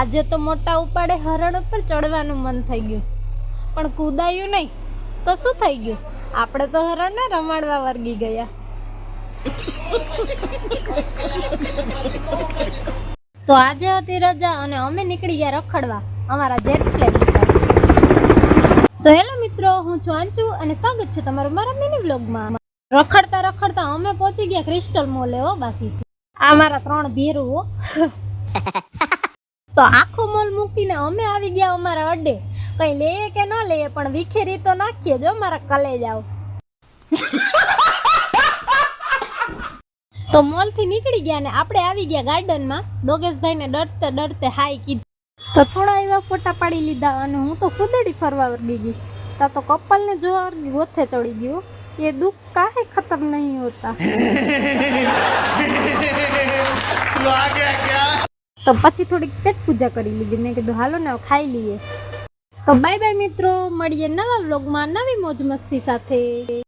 આજે તો મોટા ઉપાડે હરણ ઉપર ચડવાનું મન થઈ ગયું, પણ કૂદાયું નહીં તો શું થઈ ગયું? આપણે તો હરણને રમાડવા વર્ગી ગયા. તો આજે હતી રજા અને અમે નીકળી ગયા રખડવા અમારા જેટ પ્લેન ઉપર. તો હેલો મિત્રો, હું છું અંચુ અને સ્વાગત છે તમારું મારા મિની વ્લોગમાં. રખડતા રખડતા અમે પહોંચી ગયા ક્રિસ્ટલ મોલે. બાકી આ મારા 3 ભીરુઓ. તો આખો મોલ મૂકીને અમે આવી ગયા અમારા અડ્ડે. કઈ લઈએ કે ન લઈએ પણ વિખેરી તો નાખીએ જો મારા કલેજ આવ. તો મોલ થી નીકળી ગયા ને આપણે આવી ગયા ગાર્ડનમાં. દોગેશભાઈ ને ડરતે ડરતે હાઈ કીધું તો થોડા એવા ફોટા પાડી લીધા અને હું તો ફૂદડી ફરવા વર્ગી ગઈ. તા તો કપલ ને જોવા ગોથે ચડી ગયો. ये दुख काहे खत्म नहीं होता. તો પછી થોડીક પેટ પૂજા કરી લીધી. મેં કીધું હાલો ને ખાઈ લઈએ. તો બાય બાય મિત્રો, મળીએ નવા વ્લોગમાં નવી મોજ મસ્તી સાથે.